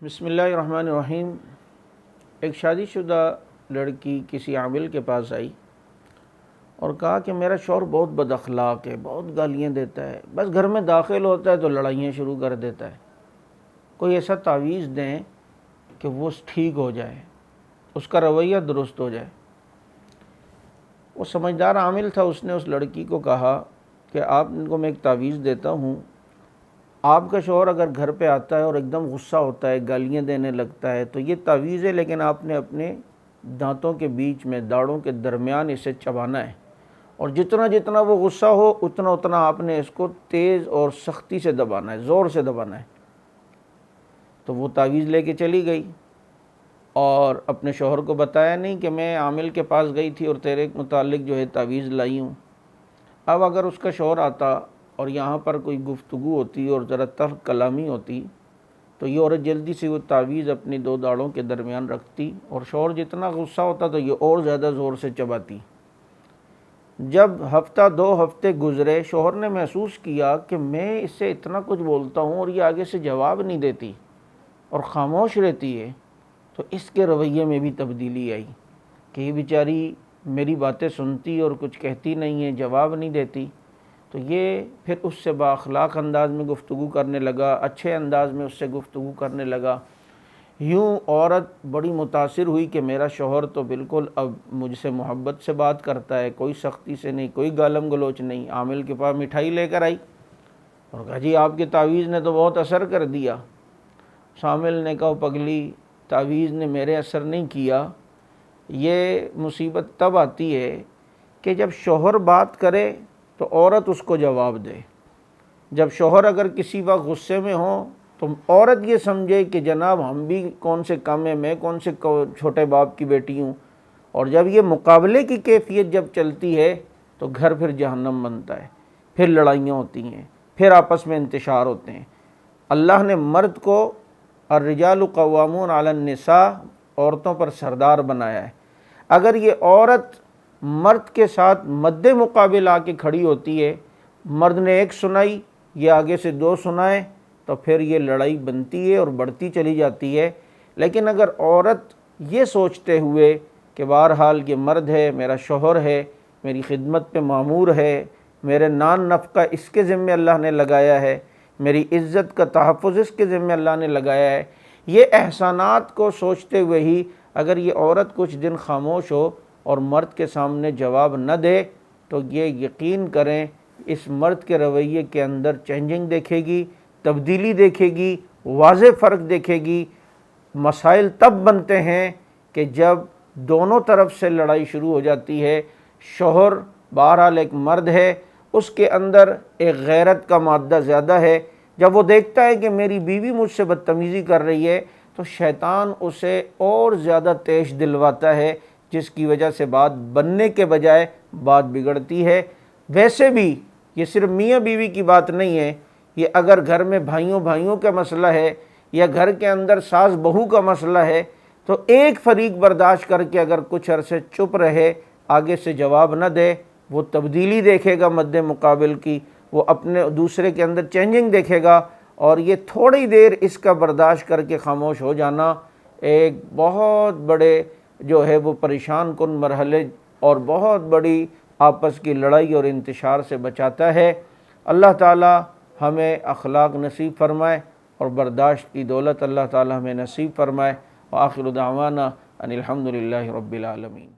بسم اللہ الرحمن الرحیم۔ ایک شادی شدہ لڑکی کسی عامل کے پاس آئی اور کہا کہ میرا شوہر بہت بد اخلاق ہے، بہت گالیاں دیتا ہے، بس گھر میں داخل ہوتا ہے تو لڑائیاں شروع کر دیتا ہے، کوئی ایسا تعویذ دیں کہ وہ ٹھیک ہو جائے، اس کا رویہ درست ہو جائے۔ وہ سمجھدار عامل تھا، اس نے اس لڑکی کو کہا کہ آپ کو میں ایک تعویذ دیتا ہوں، آپ کا شوہر اگر گھر پہ آتا ہے اور ایک دم غصہ ہوتا ہے، گالیاں دینے لگتا ہے، تو یہ تعویذ ہے، لیکن آپ نے اپنے دانتوں کے بیچ میں، داڑھوں کے درمیان اسے چبانا ہے، اور جتنا جتنا وہ غصہ ہو اتنا اتنا آپ نے اس کو تیز اور سختی سے دبانا ہے، زور سے دبانا ہے۔ تو وہ تعویذ لے کے چلی گئی اور اپنے شوہر کو بتایا نہیں کہ میں عامل کے پاس گئی تھی اور تیرے متعلق جو ہے تعویذ لائی ہوں۔ اب اگر اس کا شوہر آتا اور یہاں پر کوئی گفتگو ہوتی اور ذرا تلخ کلامی ہوتی تو یہ عورت جلدی سے وہ تعویذ اپنی دو داڑھوں کے درمیان رکھتی اور شوہر جتنا غصہ ہوتا تو یہ اور زیادہ زور سے چباتی۔ جب ہفتہ دو ہفتے گزرے، شوہر نے محسوس کیا کہ میں اس سے اتنا کچھ بولتا ہوں اور یہ آگے سے جواب نہیں دیتی اور خاموش رہتی ہے، تو اس کے رویے میں بھی تبدیلی آئی کہ یہ بیچاری میری باتیں سنتی اور کچھ کہتی نہیں ہے، جواب نہیں دیتی۔ تو یہ پھر اس سے با اخلاق انداز میں گفتگو کرنے لگا، اچھے انداز میں اس سے گفتگو کرنے لگا۔ یوں عورت بڑی متاثر ہوئی کہ میرا شوہر تو بالکل اب مجھ سے محبت سے بات کرتا ہے، کوئی سختی سے نہیں، کوئی گالم گلوچ نہیں۔ عامل کے پاس مٹھائی لے کر آئی اور کہا جی آپ کے تعویذ نے تو بہت اثر کر دیا۔ عامل نے کہا پگلی، تعویذ نے میرے اثر نہیں کیا، یہ مصیبت تب آتی ہے کہ جب شوہر بات کرے تو عورت اس کو جواب دے۔ جب شوہر اگر کسی وقت غصے میں ہو تو عورت یہ سمجھے کہ جناب ہم بھی کون سے کم ہیں، میں کون سے چھوٹے باپ کی بیٹی ہوں۔ اور جب یہ مقابلے کی کیفیت جب چلتی ہے تو گھر پھر جہنم بنتا ہے، پھر لڑائیاں ہوتی ہیں، پھر آپس میں انتشار ہوتے ہیں۔ اللہ نے مرد کو الرجال قوامون علی النساء، عورتوں پر سردار بنایا ہے۔ اگر یہ عورت مرد کے ساتھ مد مقابل آ کے کھڑی ہوتی ہے، مرد نے ایک سنائی، یہ آگے سے دو سنائے، تو پھر یہ لڑائی بنتی ہے اور بڑھتی چلی جاتی ہے۔ لیکن اگر عورت یہ سوچتے ہوئے کہ بہرحال یہ مرد ہے، میرا شوہر ہے، میری خدمت پہ مامور ہے، میرے نان نفقہ اس کے ذمہ اللہ نے لگایا ہے، میری عزت کا تحفظ اس کے ذمہ اللہ نے لگایا ہے، یہ احسانات کو سوچتے ہوئے ہی اگر یہ عورت کچھ دن خاموش ہو اور مرد کے سامنے جواب نہ دے تو یہ یقین کریں اس مرد کے رویے کے اندر چینجنگ دیکھے گی، تبدیلی دیکھے گی، واضح فرق دیکھے گی۔ مسائل تب بنتے ہیں کہ جب دونوں طرف سے لڑائی شروع ہو جاتی ہے۔ شوہر بہرحال ایک مرد ہے، اس کے اندر ایک غیرت کا مادہ زیادہ ہے، جب وہ دیکھتا ہے کہ میری بیوی مجھ سے بدتمیزی کر رہی ہے تو شیطان اسے اور زیادہ تیش دلواتا ہے، جس کی وجہ سے بات بننے کے بجائے بات بگڑتی ہے۔ ویسے بھی یہ صرف میاں بیوی کی بات نہیں ہے، یہ اگر گھر میں بھائیوں کا مسئلہ ہے یا گھر کے اندر ساس بہو کا مسئلہ ہے تو ایک فریق برداشت کر کے اگر کچھ عرصے چپ رہے، آگے سے جواب نہ دے، وہ تبدیلی دیکھے گا مد مقابل کی، وہ اپنے دوسرے کے اندر چینجنگ دیکھے گا، اور یہ تھوڑی دیر اس کا برداشت کر کے خاموش ہو جانا ایک بہت بڑے جو ہے وہ پریشان کن مرحلے اور بہت بڑی آپس کی لڑائی اور انتشار سے بچاتا ہے۔ اللہ تعالی ہمیں اخلاق نصیب فرمائے اور برداشت کی دولت اللہ تعالی ہمیں نصیب فرمائے۔ وآخر دعوانا ان الحمد للہ رب العالمین۔